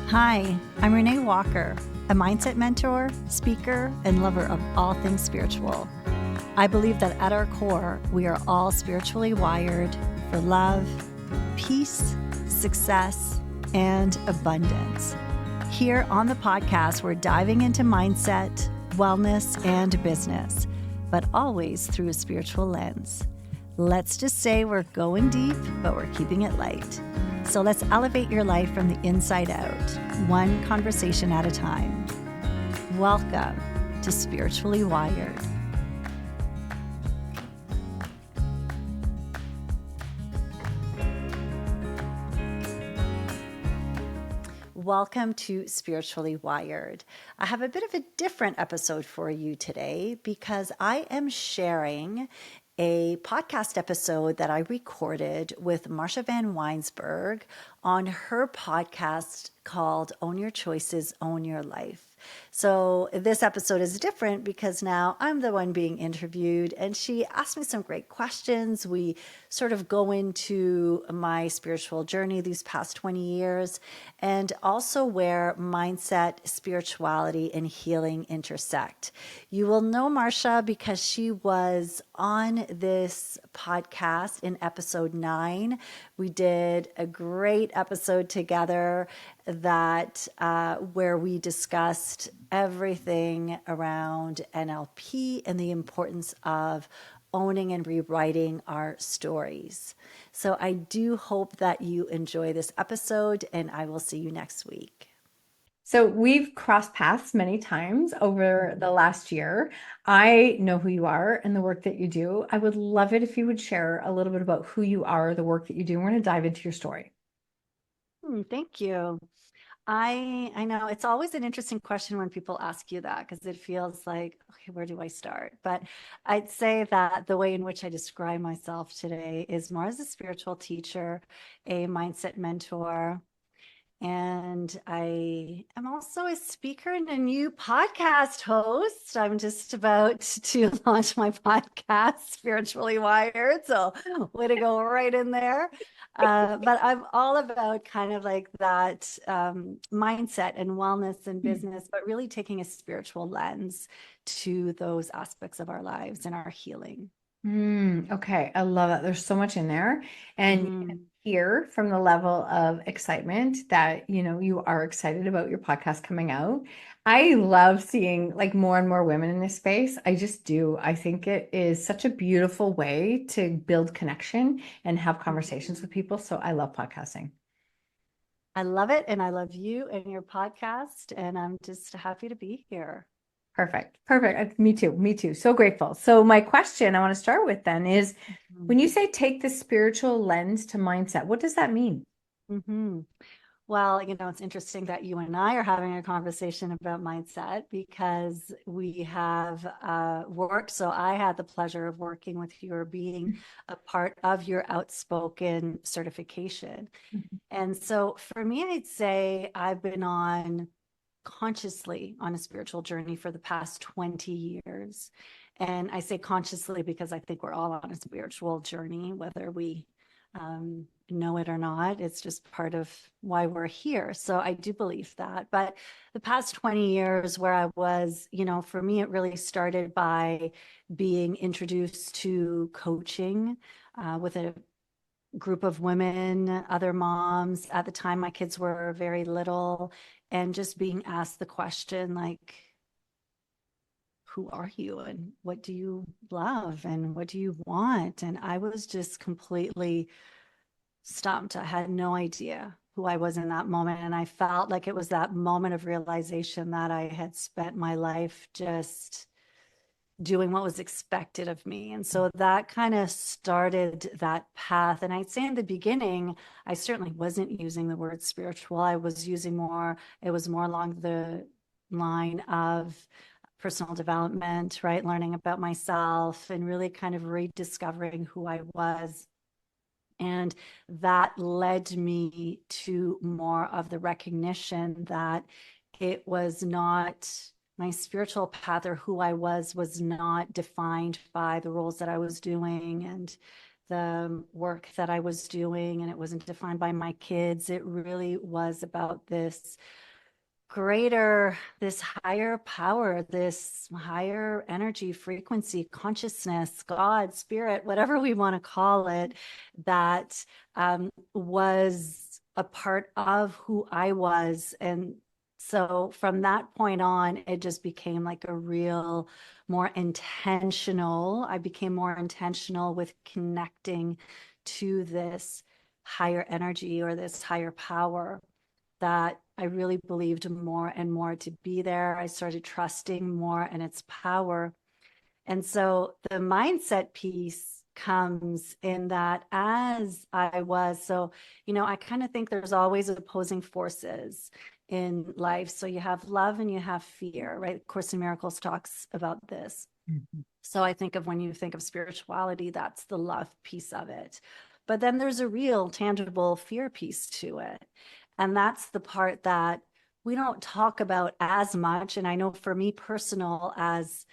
Hi, I'm Renée Walker, a mindset mentor, speaker, and lover of all things spiritual. I believe that at our core, we are all spiritually wired for love, peace, success, and abundance. Here on the podcast, we're diving into mindset, wellness, and business, but always through a spiritual lens. Let's just say we're going deep, but we're keeping it light. So let's elevate your life from the inside out, one conversation at a time. Welcome to Spiritually Wired. Welcome to Spiritually Wired. I have a bit of a different episode for you today because I am sharing a podcast episode that I recorded with Marsha Vanwynsberghe on her podcast called Own Your Choices, Own Your Life. So this episode is different because now I'm the one being interviewed and she asked me some great questions. We sort of go into my spiritual journey these past 20 years and also where mindset, spirituality, and healing intersect. You will know Marsha because she was on this podcast in episode 9. We did a great episode together that where we discussed everything around NLP and the importance of owning and rewriting our stories. So I do hope that you enjoy this episode, and I will see you next week. So we've crossed paths many times over the last year. I know who you are and the work that you do. I would love it if you would share a little bit about who you are, the work that you do. We're going to dive into your story. Thank you. I know it's always an interesting question when people ask you that because it feels like, okay, where do I start? But I'd say that the way in which I describe myself today is more as a spiritual teacher, a mindset mentor, and I am also a speaker and a new podcast host. I'm just about to launch my podcast, Spiritually Wired. So, way to go right in there. But I'm all about kind of like that mindset and wellness and business, but really taking a spiritual lens to those aspects of our lives and our healing. Okay, I love that. There's so much in there. And you can hear from the level of excitement that, you are excited about your podcast coming out. I love seeing like more and more women in this space. I just do. I think it is such a beautiful way to build connection and have conversations with people. So I love podcasting. I love it. And I love you and your podcast. And I'm just happy to be here. Perfect. Perfect. Me too. Me too. So grateful. So my question I want to start with then is when you say take the spiritual lens to mindset, what does that mean? Well, it's interesting that you and I are having a conversation about mindset because we have worked. So I had the pleasure of working with you or being a part of your outspoken certification. And so for me, I'd say I've been consciously on a spiritual journey for the past 20 years. And I say consciously because I think we're all on a spiritual journey, whether we know it or not. It's just part of why we're here. So I do believe that. But the past 20 years where I was, for me, it really started by being introduced to coaching with a group of women, other moms. At the time, my kids were very little, and just being asked the question, like, who are you and what do you love and what do you want? And I was just completely stumped. I had no idea who I was in that moment. And I felt like it was that moment of realization that I had spent my life just doing what was expected of me. And so that kind of started that path. And I'd say in the beginning, I certainly wasn't using the word spiritual. I was using it was more along the line of personal development, right? Learning about myself and really kind of rediscovering who I was. And that led me to more of the recognition that it was not my spiritual path or who I was not defined by the roles that I was doing and the work that I was doing, and it wasn't defined by my kids. It really was about this higher power, this higher energy, frequency, consciousness, God, spirit, whatever we want to call it, that was a part of who I was. And so from that point on, it just became like a real more intentional. I became more intentional with connecting to this higher energy or this higher power that I really believed more and more to be there. I started trusting more in its power. And so the mindset piece comes in that as I was, so, I kind of think there's always opposing forces in life. So you have love and you have fear, right? Course in Miracles talks about this. Mhm. So I think of when you think of spirituality, that's the love piece of it. But then there's a real tangible fear piece to it. And that's the part that we don't talk about as much. And I know for me personal, as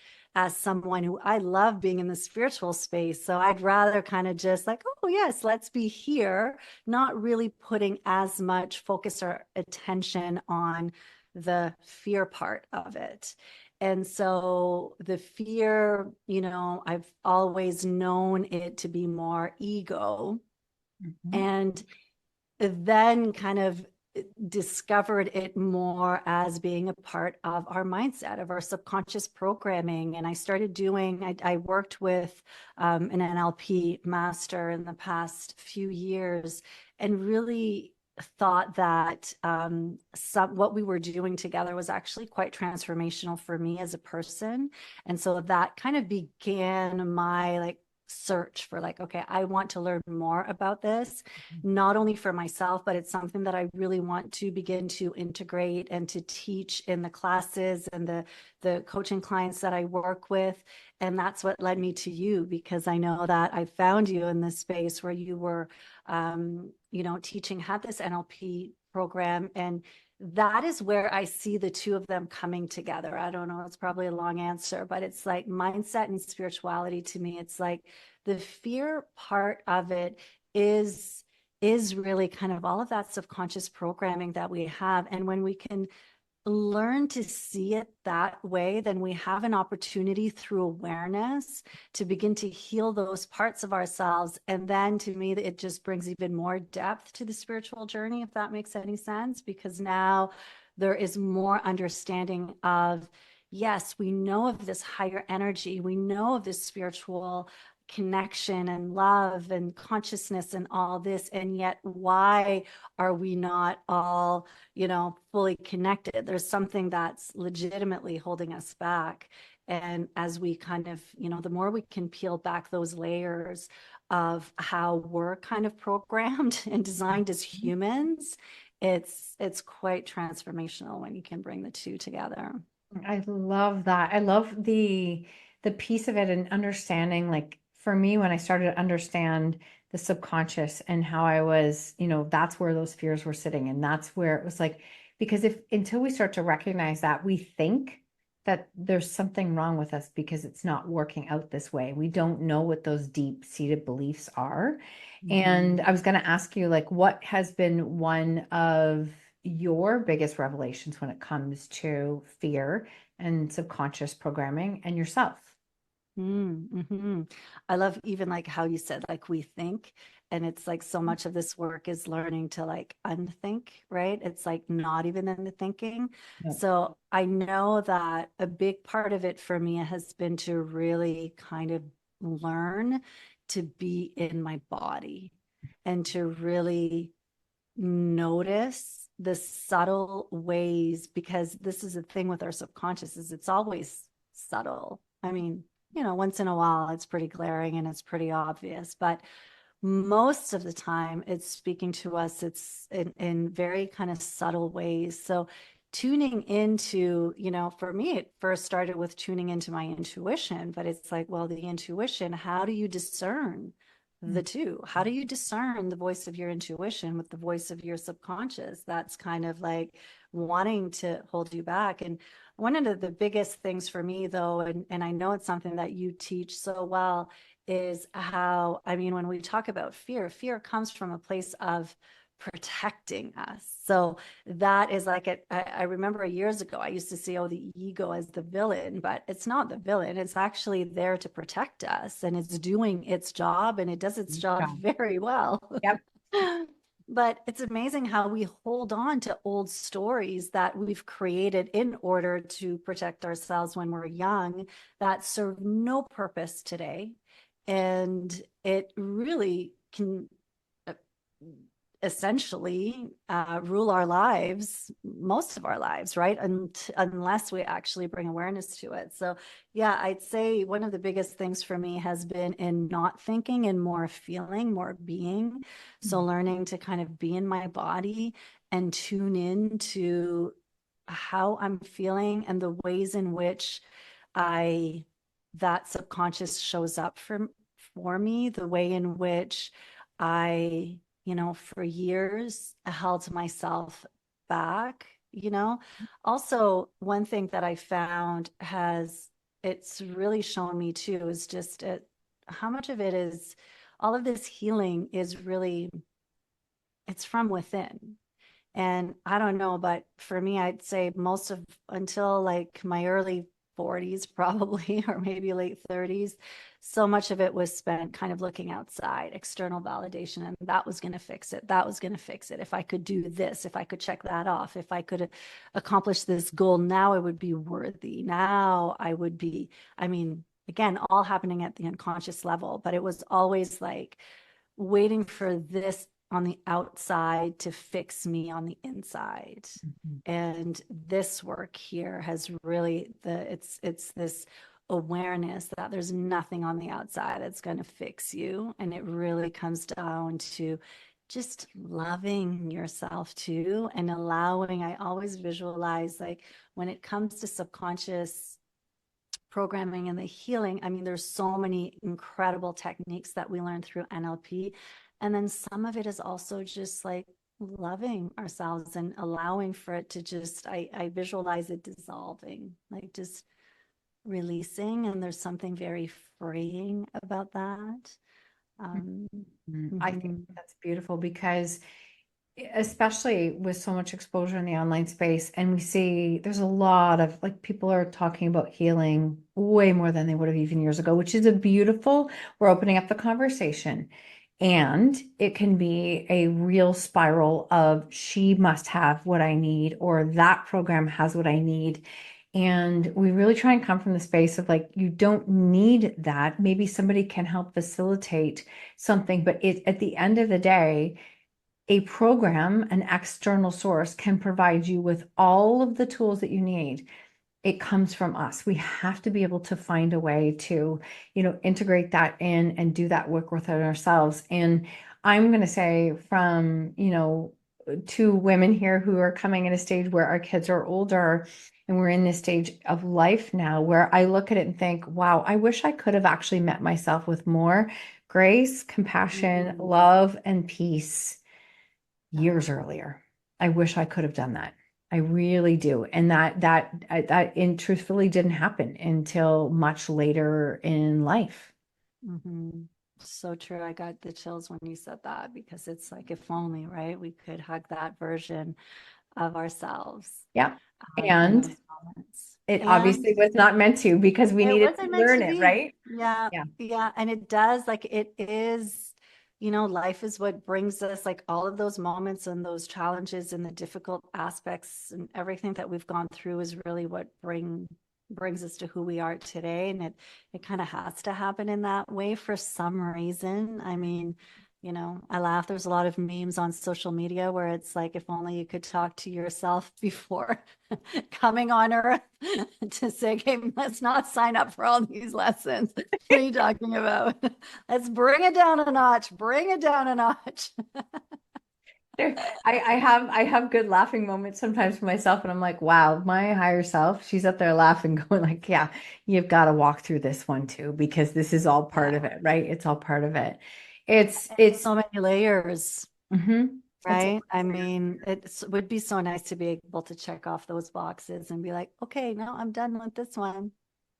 someone who I love being in the spiritual space. So I'd rather kind of just like, oh yes, let's be here, not really putting as much focus or attention on the fear part of it. And so the fear, I've always known it to be more ego. Mhm. And then kind of discovered it more as being a part of our mindset, of our subconscious programming. And I started I worked with an NLP master in the past few years and really thought that what we were doing together was actually quite transformational for me as a person. And so that kind of began my like search for like, okay, I want to learn more about this, not only for myself, but it's something that I really want to begin to integrate and to teach in the classes and the coaching clients that I work with. And that's what led me to you, because I know that I found you in this space where you were, teaching, had this NLP program. And that is where I see the two of them coming together. I don't know, it's probably a long answer, but it's like mindset and spirituality to me. It's like the fear part of it is really kind of all of that subconscious programming that we have. And when we can learn to see it that way, then we have an opportunity through awareness to begin to heal those parts of ourselves. And then to me, it just brings even more depth to the spiritual journey, if that makes any sense, because now there is more understanding of, yes, we know of this higher energy, we know of this spiritual connection and love and consciousness and all this. And yet, why are we not all, fully connected? There's something that's legitimately holding us back. And as we kind of, the more we can peel back those layers of how we're kind of programmed and designed as humans, it's quite transformational when you can bring the two together. I love that. I love the piece of it and understanding, like for me, when I started to understand the subconscious and how I was, that's where those fears were sitting. And that's where it was like, because if until we start to recognize that, we think that there's something wrong with us because it's not working out this way. We don't know what those deep-seated beliefs are. And I was going to ask you, like, what has been one of your biggest revelations when it comes to fear and subconscious programming and yourself? Mm-hmm. I love even like how you said, like we think, and it's like so much of this work is learning to like unthink, right? It's like not even in the thinking. No. So I know that a big part of it for me has been to really kind of learn to be in my body and to really notice the subtle ways, because this is the thing with our subconscious is it's always subtle. I mean, once in a while it's pretty glaring and it's pretty obvious, but most of the time it's speaking to us, it's in very kind of subtle ways. So tuning into, for me, it first started with tuning into my intuition, but it's like, well, the intuition, how do you discern the two? How do you discern the voice of your intuition with the voice of your subconscious? That's kind of like wanting to hold you back. And one of the biggest things for me, though, and I know it's something that you teach so well, is how, I mean, when we talk about fear, fear comes from a place of protecting us. So that is like it. I remember years ago, I used to see, oh, the ego as the villain, but it's not the villain. It's actually there to protect us, and it's doing its job, and it does its job very well. Yep. But it's amazing how we hold on to old stories that we've created in order to protect ourselves when we're young that serve no purpose today. And it really can essentially rule our lives, most of our lives, right? Unless we actually bring awareness to it. So yeah, I'd say one of the biggest things for me has been in not thinking and more feeling, more being. So learning to kind of be in my body and tune in to how I'm feeling and the ways in which that subconscious shows up for me, the way in which I, for years held myself back, Also, one thing that I found it's really shown me too, is just how much of it is, all of this healing is really, it's from within. And I don't know, but for me, I'd say until like my early 40s, probably, or maybe late 30s, so much of it was spent kind of looking outside, external validation, and that was going to fix it. That was going to fix it. If I could do this, if I could check that off, if I could accomplish this goal, now I would be worthy. Now I would be, I mean, again, all happening at the unconscious level, but it was always like waiting for this on the outside to fix me on the inside. And this work here has really it's this awareness that there's nothing on the outside that's going to fix you. And it really comes down to just loving yourself too, and allowing, I always visualize, like when it comes to subconscious programming and the healing, I mean, there's so many incredible techniques that we learn through NLP. And then some of it is also just like loving ourselves and allowing for it to just, I visualize it dissolving, like just releasing. And there's something very freeing about that. I think that's beautiful because especially with so much exposure in the online space, and we see there's a lot of like people are talking about healing way more than they would have even years ago, which is we're opening up the conversation. And it can be a real spiral of she must have what I need, or that program has what I need. And we really try and come from the space of like, you don't need that. Maybe somebody can help facilitate something, but at the end of the day, a program, an external source can provide you with all of the tools that you need. It comes from us. We have to be able to find a way to, integrate that in and do that work within ourselves. And I'm going to say from, two women here who are coming in a stage where our kids are older and we're in this stage of life now where I look at it and think, wow, I wish I could have actually met myself with more grace, compassion, love, and peace years earlier. I wish I could have done that. I really do. And that truthfully didn't happen until much later in life. So true. I got the chills when you said that, because it's like, if only, right, we could hug that version of ourselves. Yeah. In And those moments. it obviously was not meant to, because we It needed to wasn't meant learn to it, be. right? Yeah. Yeah. Yeah. And it does, like, it is, life is what brings us, like, all of those moments and those challenges and the difficult aspects and everything that we've gone through is really what brings us to who we are today. And it kind of has to happen in that way for some reason. I mean, I laugh. There's a lot of memes on social media where it's like, if only you could talk to yourself before coming on earth to say, okay, let's not sign up for all these lessons. What are you talking about? Let's bring it down a notch, bring it down a notch. I have good laughing moments sometimes for myself, and I'm like, wow, my higher self, she's up there laughing, going like, yeah, you've got to walk through this one too, because this is all part of it, right? It's all part of it. It's So many layers, mhm. right? I mean, it would be so nice to be able to check off those boxes and be like, okay, no, I'm done with this one.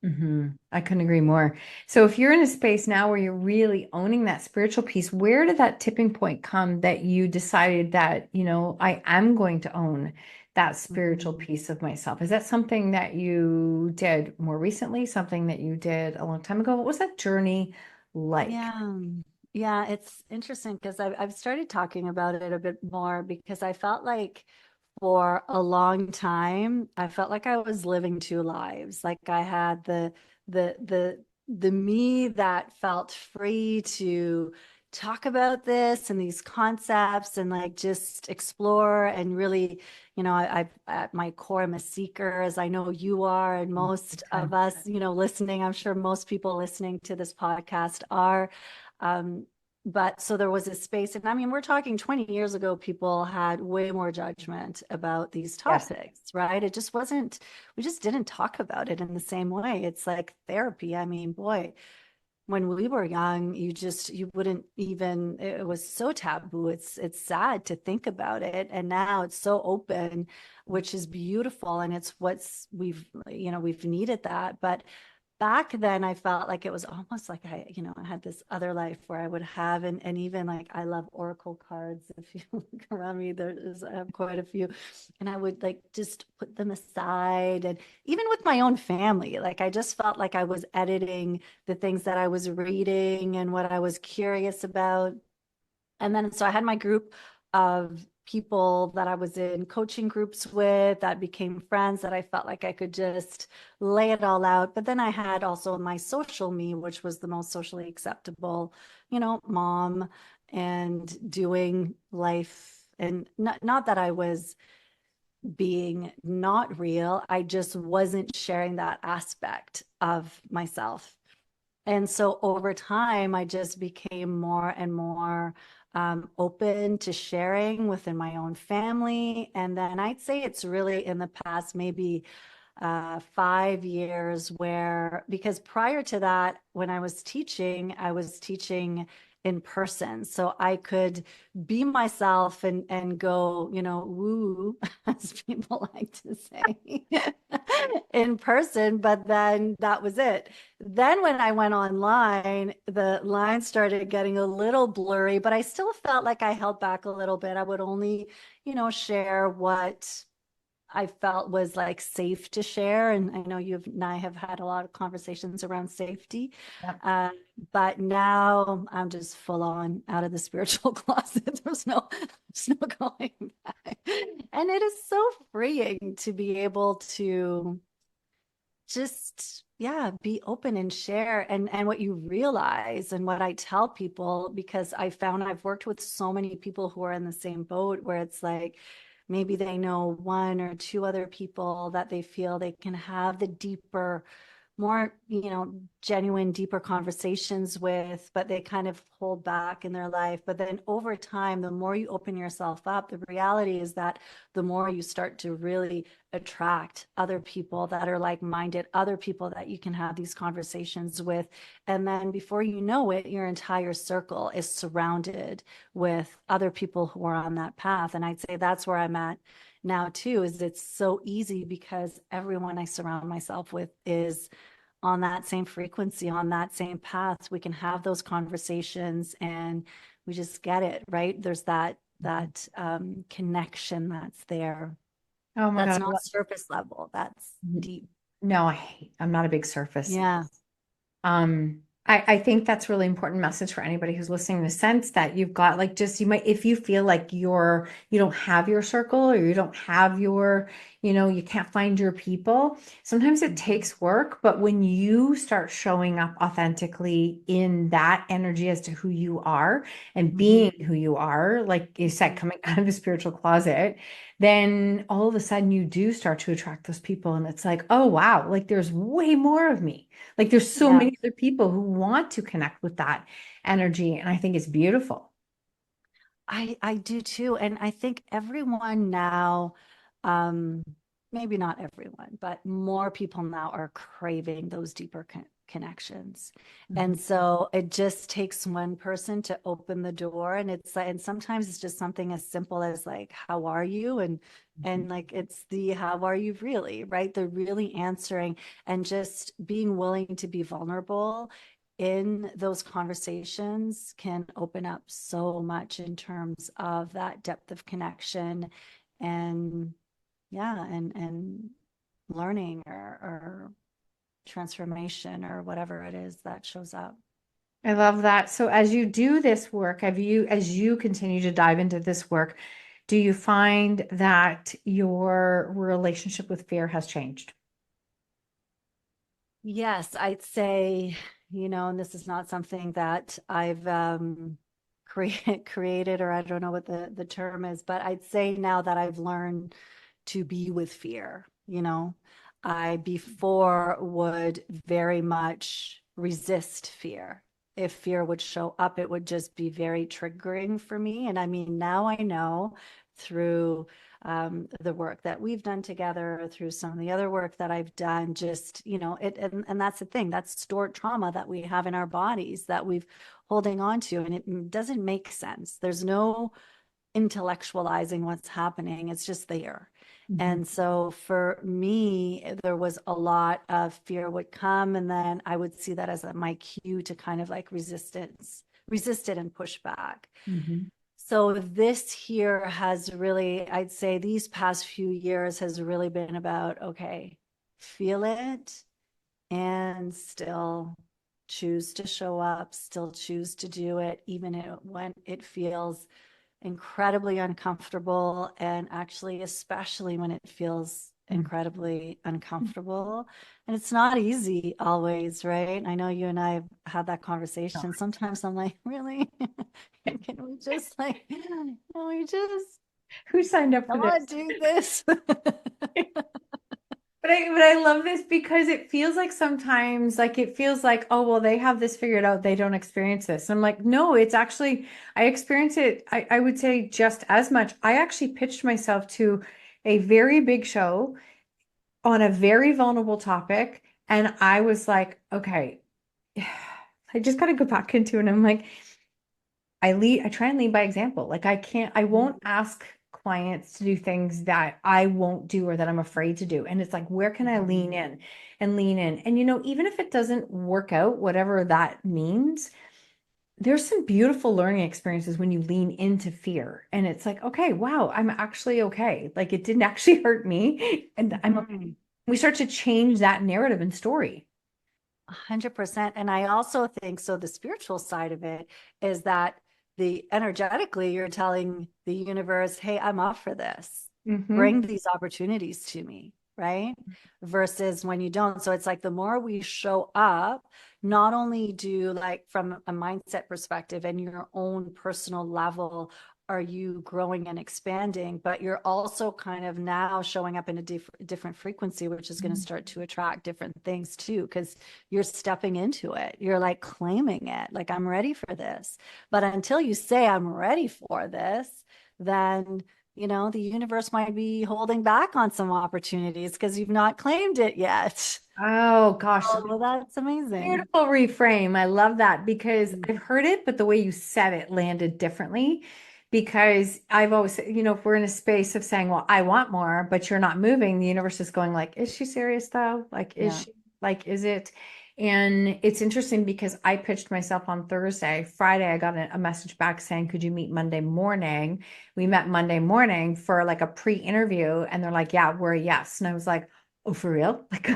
I couldn't agree more. So if you're in a space now where you're really owning that spiritual piece, where did that tipping point come that you decided that, I am going to own that spiritual Mhm. piece of myself? Is that something that you did more recently, something that you did a long time ago? What was that journey like? Yeah. Yeah, it's interesting because I've started talking about it a bit more because I felt like for a long time, I felt like I was living two lives. Like I had the the the me that felt free to talk about this and these concepts and like just explore and really, at my core, I'm a seeker, as I know you are, and Big most of time. us, listening, I'm sure most people listening to this podcast are. Um, but so there was a space, and I mean, we're talking 20 years ago, people had way more judgment about these Yes. topics, right? It just wasn't, we just didn't talk about it in the same way. It's like therapy. I mean, boy, when we were young, you wouldn't even, it was so taboo. It's sad to think about it. And now it's so open, which is beautiful. And it's we've needed that. But back then I felt like it was almost like I had this other life where I would have, and even like I love oracle cards. If you look around me, I have quite a few, and I would like just put them aside. And even with my own family, like I just felt like I was editing the things that I was reading and what I was curious about. And then so I had my group of people that I was in coaching groups with that became friends that I felt like I could just lay it all out. But then I had also my social me, which was the most socially acceptable, mom and doing life. And not that I was being not real, I just wasn't sharing that aspect of myself. And so over time, I just became more and more open to sharing within my own family. And then I'd say it's really in the past, maybe 5 years, where, because prior to that, when I was teaching in person. So I could be myself and go, woo, as people like to say, in person, but then that was it. Then when I went online, the lines started getting a little blurry, but I still felt like I held back a little bit. I would only, share what I felt was like safe to share. And I know you and I have had a lot of conversations around safety. Yep. Uh, but now I'm just full on out of the spiritual closet. There's no going back. And it is so freeing to be able to just, yeah, be open and share. And what you realize, and what I tell people, because I found I've worked with so many people who are in the same boat, where it's like maybe they know one or two other people that they feel they can have the deeper, more, genuine, deeper conversations with, but they kind of hold back in their life. But then over time, the more you open yourself up, the reality is that the more you start to really attract other people that are like-minded, other people that you can have these conversations with. And then before you know it, your entire circle is surrounded with other people who are on that path. And I'd say that's where I'm at now too, is it's so easy because everyone I surround myself with is on that same frequency, on that same path. We can have those conversations and we just get it, right? There's that connection that's there. Oh my That's God. not surface level. That's deep. No, I'm not a big surface. Yeah. I think that's a really important message for anybody who's listening, in the sense that you've got like, just, you might, if you feel like you don't have your circle, or you don't have your, you can't find your people. Sometimes it takes work, but when you start showing up authentically in that energy as to who you are and Mhm. being who you are, like you said, coming out of the spiritual closet, then all of a sudden you do start to attract those people. And it's like, oh, wow, like there's way more of me. Like there's so Yeah. many other people who want to connect with that energy. And I think it's beautiful. I do too. And I think everyone now, um, maybe not everyone, but more people now are craving those deeper connections. Mhm. And so it just takes one person to open the door. And it's like, and sometimes it's just something as simple as like, how are you? And like, it's the, how are you really, right? They're really answering and just being willing to be vulnerable in those conversations can open up so much in terms of that depth of connection and yeah, and learning or transformation or whatever it is that shows up. I love that. So as you do this work, as you continue to dive into this work, do you find that your relationship with fear has changed? Yes, I'd say, and this is not something that I've created, or I don't know what the term is, but I'd say now that I've learned to be with fear. I before would very much resist fear. If fear would show up, it would just be very triggering for me. And I mean, now I know through the work that we've done together, through some of the other work that I've done, just, it, and that's the thing, that's stored trauma that we have in our bodies that we've holding on to. And it doesn't make sense. There's no intellectualizing what's happening. It's just there. Mhm. And so for me, there was a lot of fear would come, and then I would see that as my cue to kind of like resist it and push back. Mhm. So this here has really, I'd say these past few years has really been about, okay, feel it and still choose to show up, still choose to do it, even when it feels incredibly uncomfortable, and actually especially when it feels Mhm. incredibly uncomfortable. And it's not easy always, right? I know you and I have had that conversation. Sometimes I'm like, really? Can we just like, can we just Who signed up for not this? do this? But I love this because it feels like sometimes like it feels like, oh well, they have this figured out, they don't experience this. And I'm like, no, it's actually I experience it, I would say just as much. I actually pitched myself to a very big show on a very vulnerable topic. And I was like, okay, I just gotta go back into it. And I'm like, I try and lead by example. Like I won't ask clients to do things that I won't do or that I'm afraid to do. And it's like, where can I lean in and lean in? And even if it doesn't work out, whatever that means, there's some beautiful learning experiences when you lean into fear. And it's like, okay, wow, I'm actually okay. Like it didn't actually hurt me. And I'm okay. Mhm. We start to change that narrative and story. 100%. And I also think so. The spiritual side of it is that the energetically, you're telling the universe, hey, I'm up for this. Hmm. Bring these opportunities to me, right? Versus when you don't. So it's like the more we show up, not only do like from a mindset perspective and your own personal level, are you growing and expanding, but you're also kind of now showing up in a different frequency, which is going to start to attract different things too, because you're stepping into it. You're like claiming it, like, I'm ready for this. But until you say, I'm ready for this, then, the universe might be holding back on some opportunities because you've not claimed it yet. Oh gosh, Oh, that's amazing. beautiful reframe. I love that because I've heard it, but the way you said it landed differently. Because I've always, if we're in a space of saying, well, I want more, but you're not moving, the universe is going like, is she serious though? Like, Yeah. is it? And it's interesting because I pitched myself on Thursday. Friday, I got a message back saying, could you meet Monday morning? We met Monday morning for like a pre-interview. And they're like, yeah, we're a yes. And I was like, oh, for real? Like,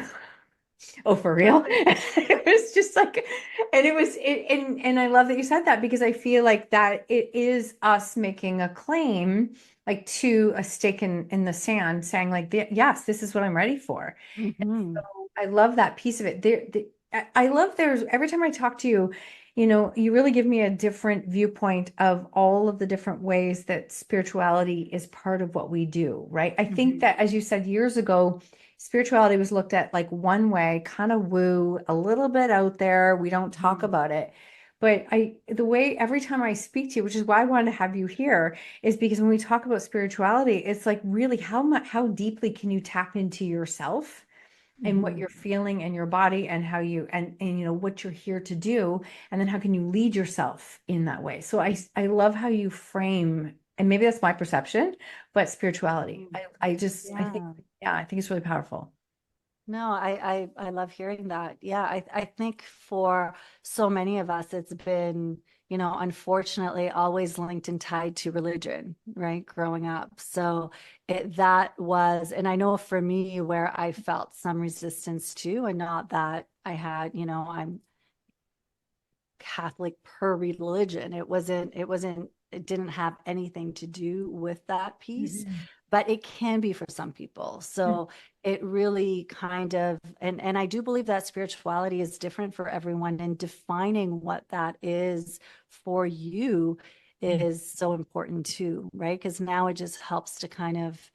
oh, for real? It was just like, and it was it, and I love that you said that because I feel like that it is us making a claim, like to a stake in the sand, saying like, yes, this is what I'm ready for. And Hmm. so I love that piece of it. I love there's every time I talk to you, you really give me a different viewpoint of all of the different ways that spirituality is part of what we do, right? I think Hmm. that, as you said years ago, spirituality was looked at like one way, kind of woo, a little bit out there. We don't talk Hmm. about it. But the way every time I speak to you, which is why I wanted to have you here, is because when we talk about spirituality, it's like really how deeply can you tap into yourself and what Mhm. you're feeling in your body and how you and you know what you're here to do, and then how can you lead yourself in that way. So I love how you frame, and maybe that's my perception, but spirituality. Mm. I think, Yeah. yeah, I think it's really powerful. No, I love hearing that. Yeah, I think for so many of us, it's been, unfortunately always linked and tied to religion, right? Growing up. So that was, and I know for me where I felt some resistance to, and not that I had, I'm Catholic per religion. It didn't have anything to do with that piece, Mhm. but it can be for some people. So it really kind of, and I do believe that spirituality is different for everyone, and defining what that is for you is so important too, right? Because now it just helps to kind of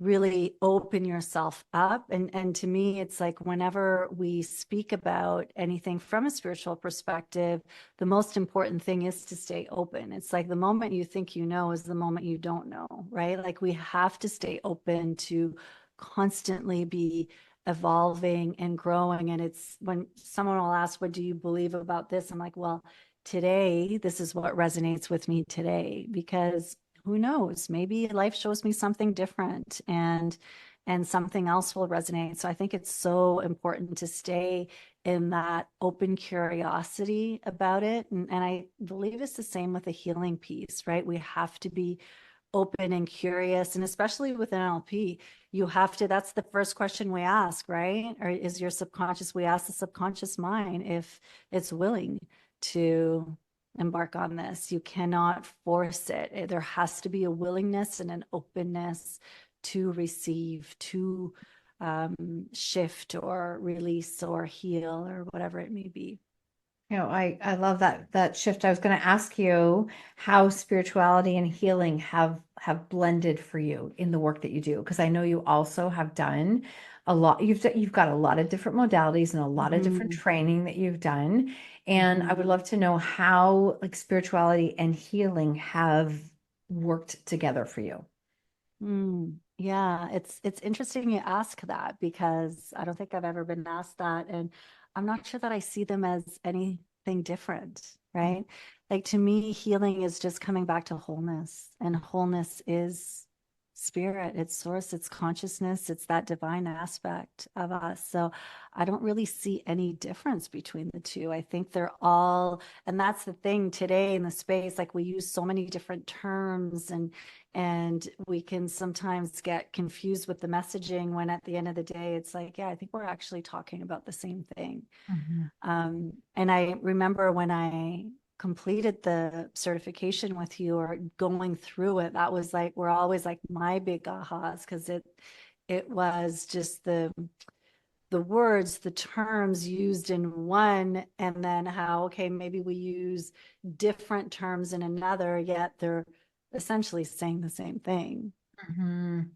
really open yourself up. And to me, it's like whenever we speak about anything from a spiritual perspective, the most important thing is to stay open. It's like the moment you think you know is the moment you don't know, right? Like we have to stay open to constantly be evolving and growing. And it's when someone will ask, what do you believe about this? I'm like, well, today, this is what resonates with me today, because who knows, maybe life shows me something different, and something else will resonate. So I think it's so important to stay in that open curiosity about it. And I believe it's the same with the healing piece, right? We have to be open and curious, and especially with NLP, you have to, that's the first question we ask, right? Or is your subconscious, we ask the subconscious mind if it's willing to embark on this. You cannot force it. There has to be a willingness and an openness to receive, to shift or release or heal or whatever it may be. I love that shift. I was going to ask you how spirituality and healing have blended for you in the work that you do, because I know you also have done a lot. You've got a lot of different modalities and a lot of different Mm-hmm. training that you've done, and I Mm-hmm. would love to know how like spirituality and healing have worked together for you. Yeah, it's interesting you ask that, because I don't think I've ever been asked that, and I'm not sure that I see them as anything different, right? Like to me, healing is just coming back to wholeness, and wholeness is spirit, it's source, it's consciousness, it's that divine aspect of us. So I don't really see any difference between the two. I think they're all, and that's the thing today in the space, like we use so many different terms, and we can sometimes get confused with the messaging, when at the end of the day, it's like, yeah, I think we're actually talking about the same thing. Mhm. And I remember when I completed the certification with you, or going through it, that was like, we're always like my big ahas, because it was just the words, the terms used in one, and then how, okay, maybe we use different terms in another, yet they're essentially saying the same thing.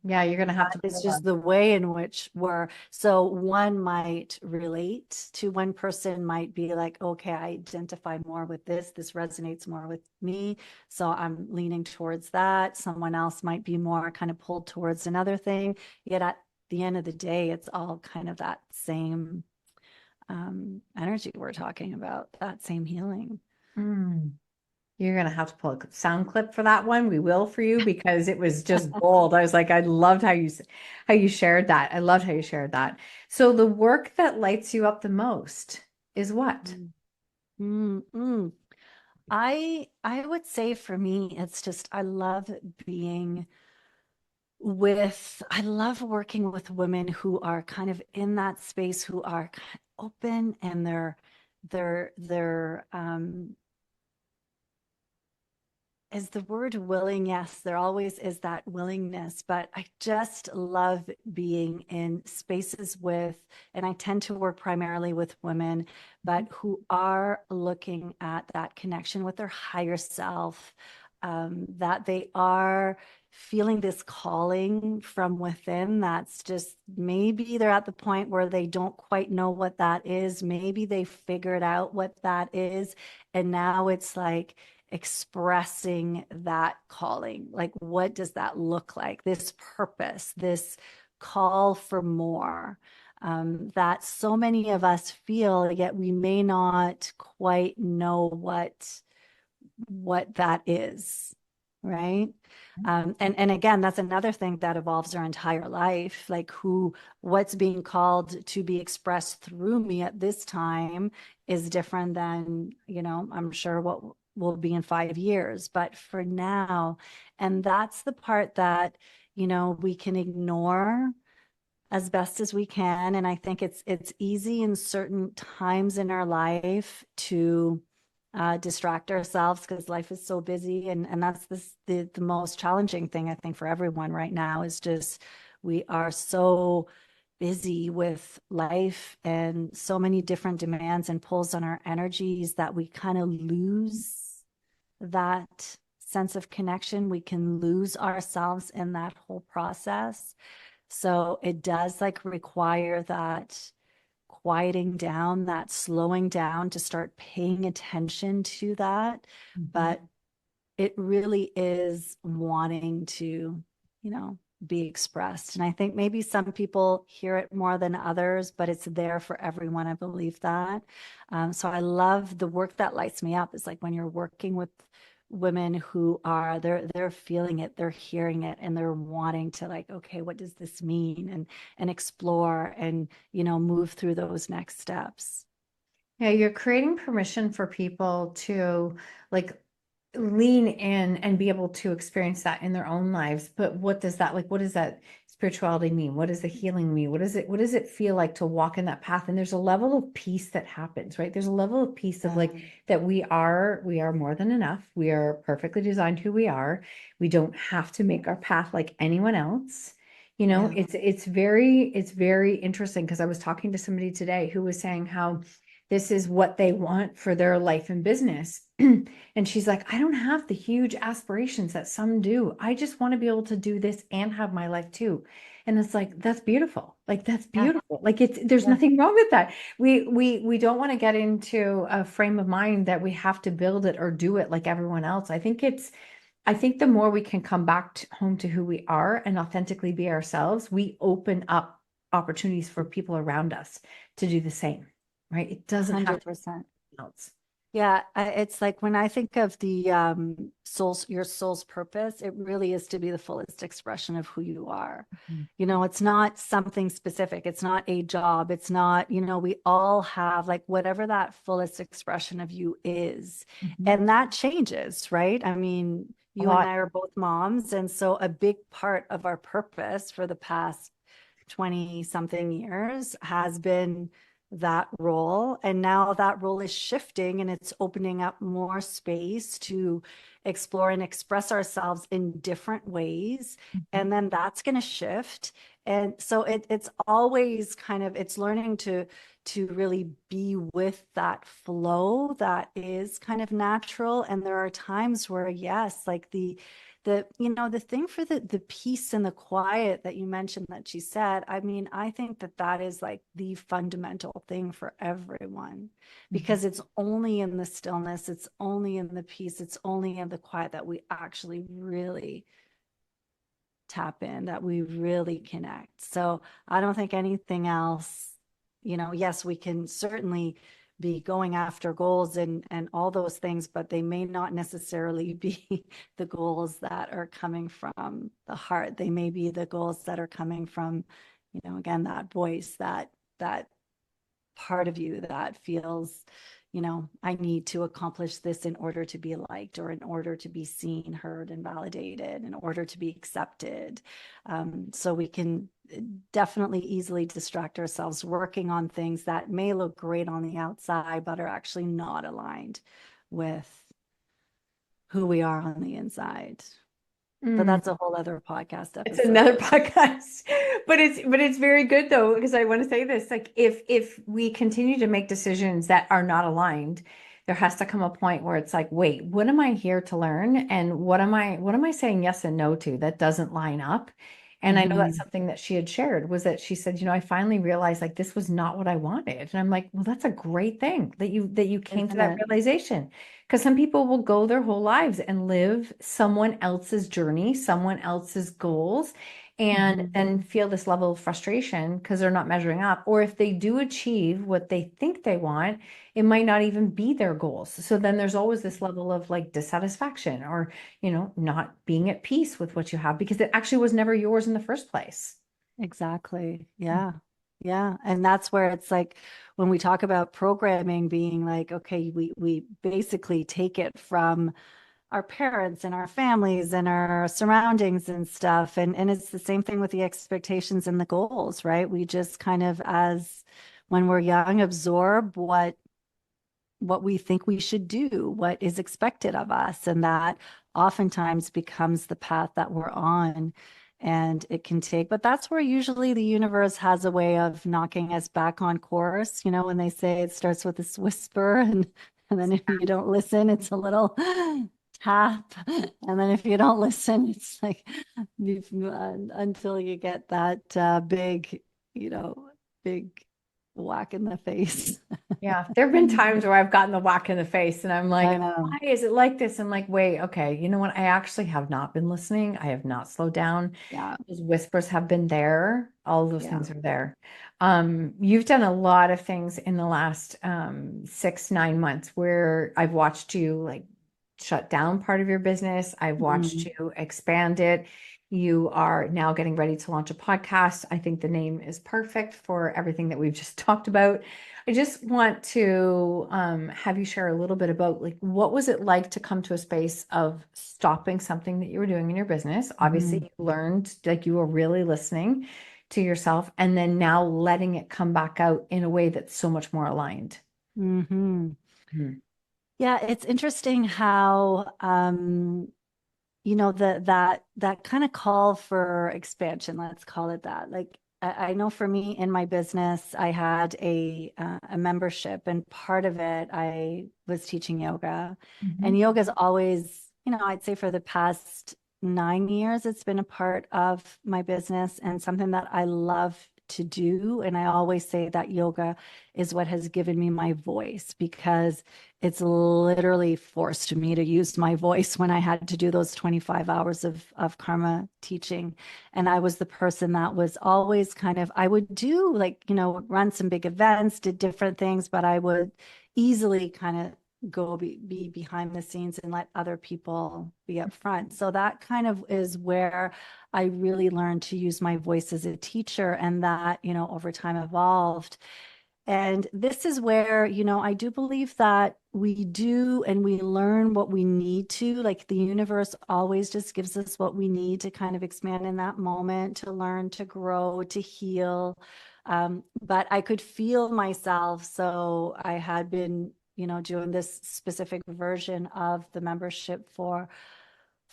Yeah, you're going to have to It's pull that. just the way in which we're, so one might relate to, one person might be like, okay, I identify more with this resonates more with me, so I'm leaning towards that. Someone else might be more kind of pulled towards another thing. Yet at the end of the day, it's all kind of that same energy we're talking about, that same healing. Mm. You're gonna have to pull a sound clip for that one. We will for you because it was just gold. I was like, I loved how you shared that. I loved how you shared that. So the work that lights you up the most is what? Mm, mm, mm. I would say for me, it's just I love being with, I love working with women who are kind of in that space, who are kind of open, and they're is the word willing? Yes, there always is that willingness, but I just love being in spaces with, and I tend to work primarily with women, but who are looking at that connection with their higher self, that they are feeling this calling from within. That's just, maybe they're at the point where they don't quite know what that is. Maybe they figured out what that is. And now it's like, expressing that calling. Like, what does that look like? This purpose, this call for more. that so many of us feel, yet we may not quite know what that is, right? And again, that's another thing that evolves our entire life, like what's being called to be expressed through me at this time is different than, I'm sure what will be in 5 years, but for now. And that's the part that, we can ignore as best as we can. And I think it's easy in certain times in our life to distract ourselves because life is so busy, and that's the most challenging thing I think for everyone right now is just we are so busy with life and so many different demands and pulls on our energies that we kind of lose that sense of connection. We can lose ourselves in that whole process. So it does like require that quieting down, that slowing down to start paying attention to that. But it really is wanting to, be expressed. And I think maybe some people hear it more than others, but it's there for everyone. I believe that. So I love the work that lights me up. It's like when you're working with women who are they're feeling it, they're hearing it, and they're wanting to like, okay, what does this mean, and explore and move through those next steps. Yeah, you're creating permission for people to like lean in and be able to experience that in their own lives. But what does that spirituality mean? What does the healing mean? What does it feel like to walk in that path? And there's a level of peace that happens, right? There's a level of peace of like that we are more than enough. We are perfectly designed who we are. We don't have to make our path like anyone else. It's very interesting because I was talking to somebody today who was saying how this is what they want for their life and business. And she's like, I don't have the huge aspirations that some do. I just want to be able to do this and have my life too. And it's like, that's beautiful. Like, that's beautiful. Like there's nothing wrong with that. We don't want to get into a frame of mind that we have to build it or do it like everyone else. I think the more we can come back home to who we are and authentically be ourselves, we open up opportunities for people around us to do the same. Right? It doesn't have to be 100%. else. Yeah, it's like when I think of the your soul's purpose, it really is to be the fullest expression of who you are. It's not something specific. It's not a job. It's not, we all have like whatever that fullest expression of you is. And that changes, right? I mean, you and I are both moms. And so a big part of our purpose for the past 20 something years has been that role. And now that role is shifting and it's opening up more space to explore and express ourselves in different ways. And then that's going to shift. And so it's always kind of, it's learning to really be with that flow that is kind of natural. And there are times where, yes, like the thing for the peace and the quiet that you mentioned that she said, I mean, I think that is like the fundamental thing for everyone, because it's only in the stillness, it's only in the peace, it's only in the quiet that we actually really tap in, that we really connect. So I don't think anything else, yes, we can certainly be going after goals and all those things, but they may not necessarily be the goals that are coming from the heart. They may be the goals that are coming from, again, that voice, that part of you that feels, I need to accomplish this in order to be liked, or in order to be seen, heard, and validated, in order to be accepted. So we can definitely easily distract ourselves working on things that may look great on the outside, but are actually not aligned with who we are on the inside. But that's a whole other podcast episode. It's another podcast, but it's very good though, because I want to say this, like if we continue to make decisions that are not aligned, there has to come a point where it's like, wait, what am I here to learn? And what am I saying yes and no to that doesn't line up? And I know that's something that she had shared, was that she said, I finally realized like this was not what I wanted. And I'm like, well, that's a great thing that you came to that realization. Because some people will go their whole lives and live someone else's journey, someone else's goals. and then feel this level of frustration because they're not measuring up. Or if they do achieve what they think they want, it might not even be their goals. So then there's always this level of like dissatisfaction or, not being at peace with what you have because it actually was never yours in the first place. Exactly. Yeah. Yeah. And that's where it's like when we talk about programming being like, okay, we basically take it from our parents and our families and our surroundings and stuff. And it's the same thing with the expectations and the goals, right? We just kind of, as when we're young, absorb what we think we should do, what is expected of us. And that oftentimes becomes the path that we're on. And it can take, but that's where usually the universe has a way of knocking us back on course. When they say it starts with this whisper, and then if you don't listen, it's a little tap. And then if you don't listen, it's like until you get that big whack in the face. Yeah, there have been times where I've gotten the whack in the face and I'm like, I know. why is it like this? I'm like, wait, okay, you know what? I actually have not been listening. I have not slowed down. Yeah. Those whispers have been there. All of those Yeah. things are there. You've done a lot of things in the last 6, 9 months where I've watched you like shut down part of your business. I've watched Mhm. you expand it. You are now getting ready to launch a podcast. I think the name is perfect for everything that we've just talked about. I just want to have you share a little bit about like what was it like to come to a space of stopping something that you were doing in your business? Obviously, Mhm. you learned like you were really listening to yourself and then now letting it come back out in a way that's so much more aligned. Mhm. Mhm. Yeah, it's interesting how that kind of call for expansion, let's call it that. Like I know for me in my business, I had a membership, and part of it I was teaching yoga, Mhm. and yoga's always, I'd say for the past 9 years, it's been a part of my business and something that I love to do. And I always say that yoga is what has given me my voice because it's literally forced me to use my voice when I had to do those 25 hours of karma teaching. And I was the person that was always kind of, I would do like, run some big events, did different things, but I would easily kind of be behind the scenes and let other people be up front. So that kind of is where I really learned to use my voice as a teacher, and that, over time evolved. And this is where, I do believe that we do and we learn what we need to. Like the universe always just gives us what we need to kind of expand in that moment, to learn, to grow, to heal. But I could feel myself. So I had been, doing this specific version of the membership for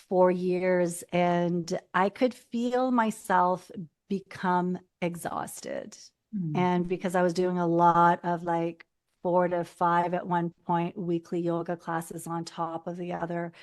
4 years, and I could feel myself become exhausted. Mhm. And because I was doing a lot of like 4 to 5 at one point weekly yoga classes on top of the other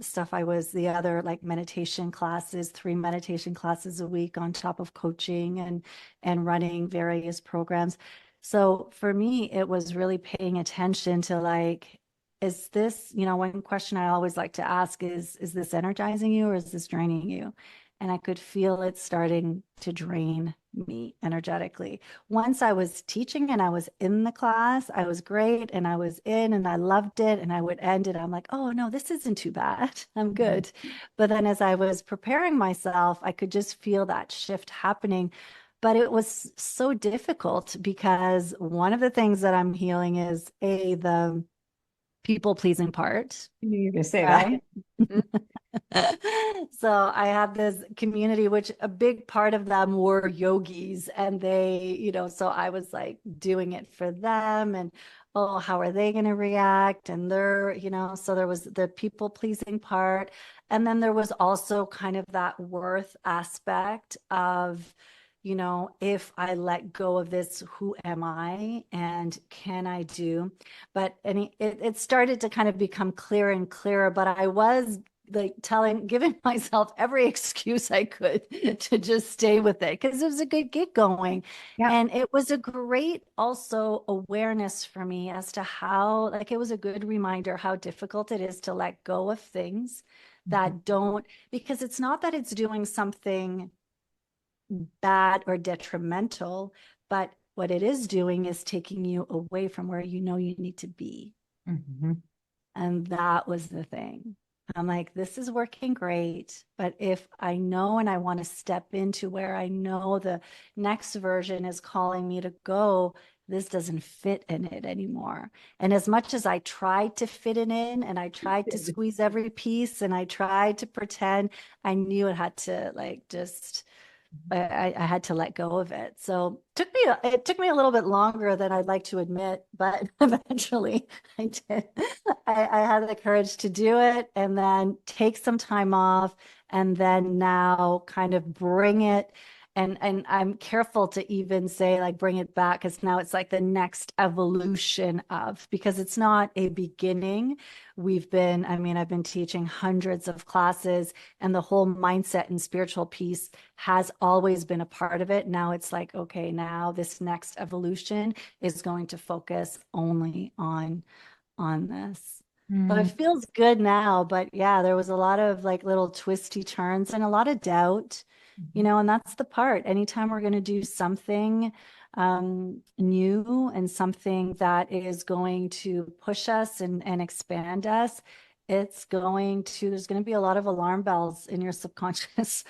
stuff, the other like meditation classes, 3 meditation classes a week on top of coaching and running various programs. So for me, it was really paying attention to like, is this, one question I always like to ask is this energizing you or is this draining you? And I could feel it starting to drain me energetically. Once I was teaching and I was in the class, I was great and I was in and I loved it, and I would end it. I'm like, oh no, this isn't too bad. I'm good. But then as I was preparing myself, I could just feel that shift happening. But it was so difficult because one of the things that I'm healing is the people pleasing part, I knew you were going to say that. right? So I have this community, which a big part of them were yogis, and they, so I was like doing it for them, and oh, how are they going to react? And they're, so there was the people pleasing part. And then there was also kind of that worth aspect of, if I let go of this, who am I and can I do? But it started to kind of become clearer and clearer, but I was like giving myself every excuse I could to just stay with it because it was a good gig going. Yeah. And it was a great also awareness for me as to how, like, it was a good reminder how difficult it is to let go of things Mhm. that don't, because it's not that it's doing something bad or detrimental, but what it is doing is taking you away from where you know you need to be. Mm-hmm. And that was the thing. I'm like, this is working great. But if I know and I want to step into where I know the next version is calling me to go, this doesn't fit in it anymore. And as much as I tried to fit it in and I tried to squeeze every piece and I tried to pretend, I knew it had to like just I had to let go of it. So it took me a little bit longer than I'd like to admit, but eventually I did. I had the courage to do it and then take some time off and then now kind of bring it. And I'm careful to even say like bring it back because now it's like the next evolution of because it's not a beginning. I've been teaching hundreds of classes and the whole mindset and spiritual piece has always been a part of it. Now it's like, okay, now this next evolution is going to focus only on this. So it Mm-hmm. feels good now, but yeah, there was a lot of like little twisty turns and a lot of doubt, and that's the part. Anytime we're going to do something new and something that is going to push us and expand us, there's going to be a lot of alarm bells in your subconscious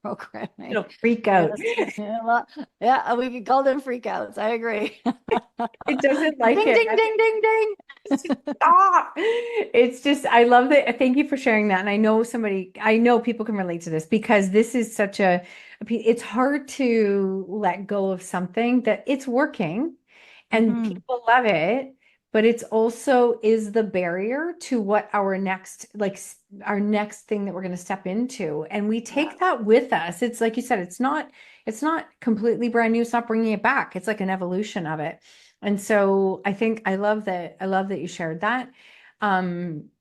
programming. It'll freak out. Yes. Yeah, well, yeah, we could call them freakouts. I agree. It doesn't like Ding, it. ding, ding, ding, ding. Stop. It's just, I love that. Thank you for sharing that. And I know people can relate to this because this is it's hard to let go of something that it's working and Mhm. people love it, but it's also is the barrier to what our next thing that we're going to step into. And we Yeah. take that with us. It's like you said, it's not completely brand new. It's not bringing it back. It's like an evolution of it. And so I love that you shared that.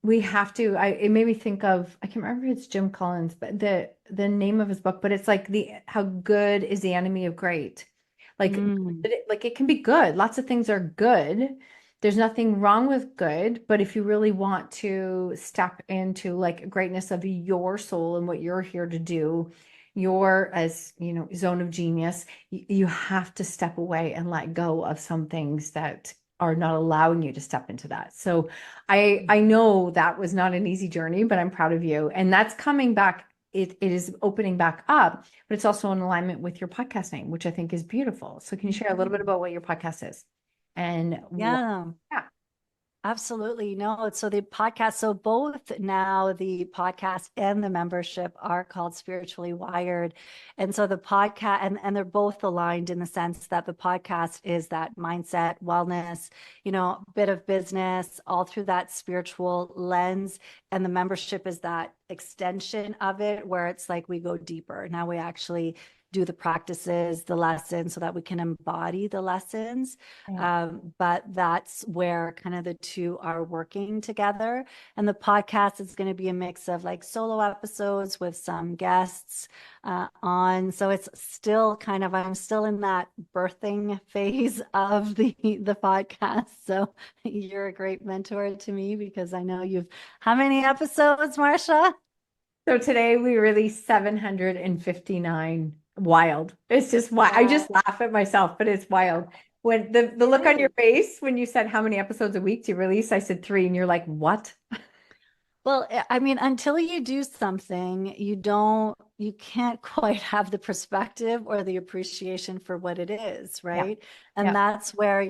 We have to, it made me think of, I can't remember if it's Jim Collins, but the name of his book, but it's like how good is the enemy of great? Like, Mm. like it can be good. Lots of things are good. There's nothing wrong with good, but if you really want to step into like greatness of your soul and what you're here to do, your as zone of genius, you have to step away and let go of some things that are not allowing you to step into that. So I know that was not an easy journey, but I'm proud of you. And that's coming back. It is opening back up, but it's also in alignment with your podcast name, which I think is beautiful. So can you share a little bit about what your podcast is and what? Yeah. Yeah. Absolutely. No, so the podcast, so both now the podcast and the membership are called Spiritually Wired. And so the podcast, and they're both aligned in the sense that the podcast is that mindset, wellness, bit of business, all through that spiritual lens. And the membership is that extension of it, where it's like we go deeper. Now we actually do the practices, the lessons, so that we can embody the lessons. Yeah. But that's where kind of the two are working together. And the podcast is going to be a mix of like solo episodes with some guests on. So it's still I'm still in that birthing phase of the podcast. So you're a great mentor to me because I know how many episodes, Marsha? So today we released 759. Wild. It's just wild. I just laugh at myself, but it's wild. When the look on your face when you said how many episodes a week do you release, I said 3, and you're like, what? Well, I mean, until you do something, you can't quite have the perspective or the appreciation for what it is, Yeah. right? And Yeah. that's where,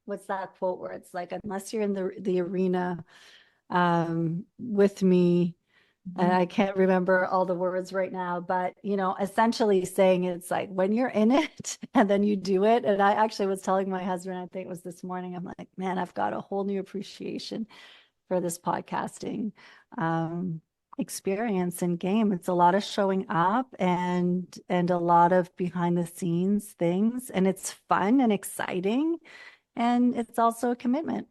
what's that quote where it's like, unless you're in the arena with me, and Mhm. I can't remember all the words right now, but essentially saying it's like when you're in it and then you do it. And I actually was telling my husband, I think it was this morning, I'm like, man, I've got a whole new appreciation for this podcasting experience and game. It's a lot of showing up and a lot of behind the scenes things, and it's fun and exciting, and it's also a commitment.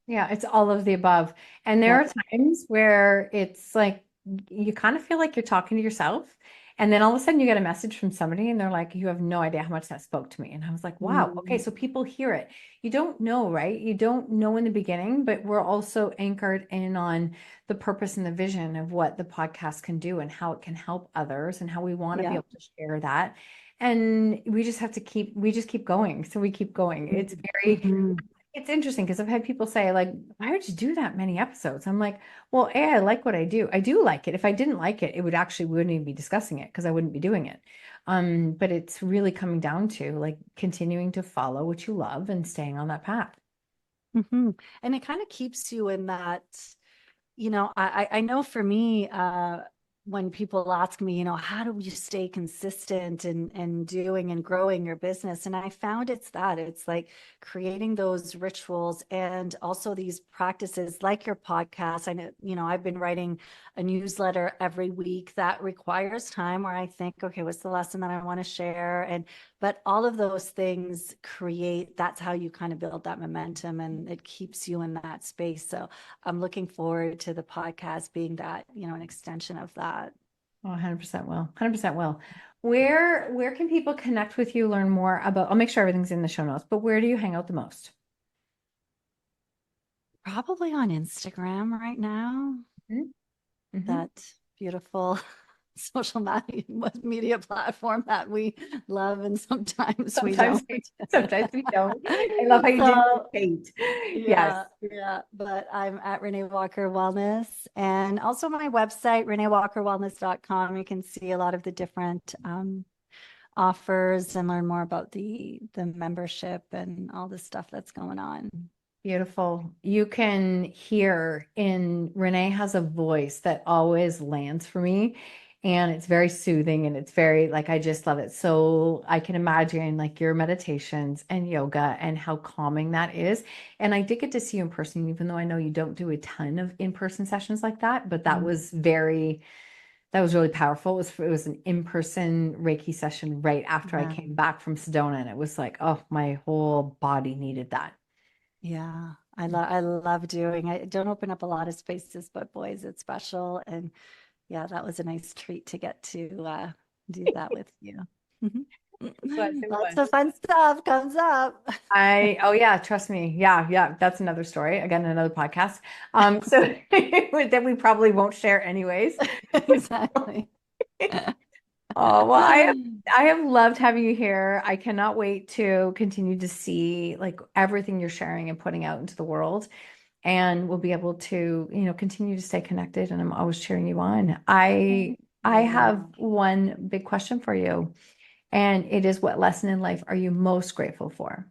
Yeah, it's all of the above. And there Yeah. are times where it's like you kind of feel like you're talking to yourself And then all of a sudden you get a message from somebody and they're like, you have no idea how much that spoke to me. And I was like, wow, okay, so people hear it. You don't know, right? You don't know in the beginning, but we're also anchored in on the purpose and the vision of what the podcast can do and how it can help others and how we want to be able to share that. And we just keep going. So we keep going. It's it's interesting because I've had people say, like, why would you do that many episodes? I'm like, well, A, I like what I do. I do like it. If I didn't like it, we wouldn't even be discussing it because I wouldn't be doing it. But it's really coming down to like continuing to follow what you love and staying on that path. And it kind of keeps you in that, I know for me, when people ask me, how do you stay consistent and doing and growing your business? And I found it's like creating those rituals and also these practices like your podcast. I know, I've been writing a newsletter every week that requires time where I think, okay, what's the lesson that I want to share? But all of those things that's how you kind of build that momentum and it keeps you in that space. So I'm looking forward to the podcast being that, an extension of that. Oh, 100% will. 100% will. Where can people connect with you, learn more about, I'll make sure everything's in the show notes, but where do you hang out the most? Probably on Instagram right now. Mm-hmm. That beautiful social media platform that we love and sometimes we don't. Sometimes we don't. I love how you do hate. Yes. Yeah. But I'm at Renée Walker Wellness and also my website, reneewalkerwellness.com. You can see a lot of the different offers and learn more about the membership and all the stuff that's going on. Beautiful. You can hear Renée has a voice that always lands for me. And it's very soothing and it's very like, I just love it. So I can imagine like your meditations and yoga and how calming that is. And I did get to see you in person, even though I know you don't do a ton of in-person sessions like that, but that was really powerful. It was an in-person Reiki session right after I came back from Sedona. And it was like, oh, my whole body needed that. Yeah. I love doing it. I don't open up a lot of spaces, but boys, it's special. And yeah, that was a nice treat to get to do that with you. Lots of fun stuff comes up. Oh yeah, trust me. Yeah, that's another story. Again, another podcast. So that we probably won't share anyways. Exactly. Oh, well, I have loved having you here. I cannot wait to continue to see like everything you're sharing and putting out into the world. And we'll be able to, continue to stay connected. And I'm always cheering you on. I have one big question for you. And it is, what lesson in life are you most grateful for?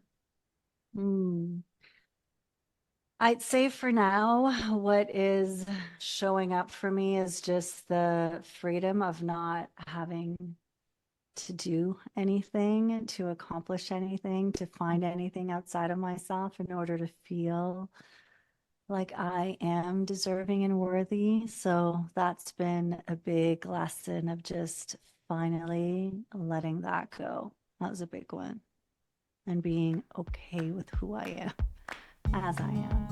I'd say for now, what is showing up for me is just the freedom of not having to do anything, to accomplish anything, to find anything outside of myself in order to feel like I am deserving and worthy. So that's been a big lesson of just finally letting that go. That was a big one. And being okay with who I am as I am.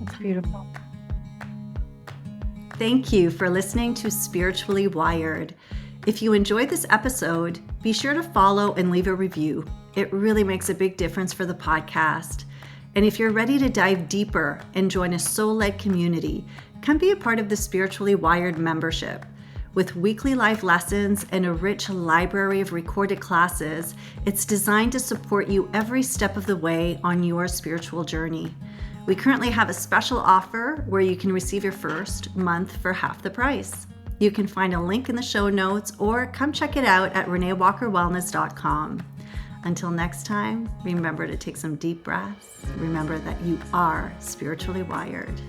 That's beautiful. Thank you for listening to Spiritually Wired. If you enjoyed this episode, be sure to follow and leave a review. It really makes a big difference for the podcast. And if you're ready to dive deeper and join a soul-led community, come be a part of the Spiritually Wired membership. With weekly live lessons and a rich library of recorded classes, it's designed to support you every step of the way on your spiritual journey. We currently have a special offer where you can receive your first month for half the price. You can find a link in the show notes or come check it out at reneewalkerwellness.com. Until next time, remember to take some deep breaths. Remember that you are spiritually wired.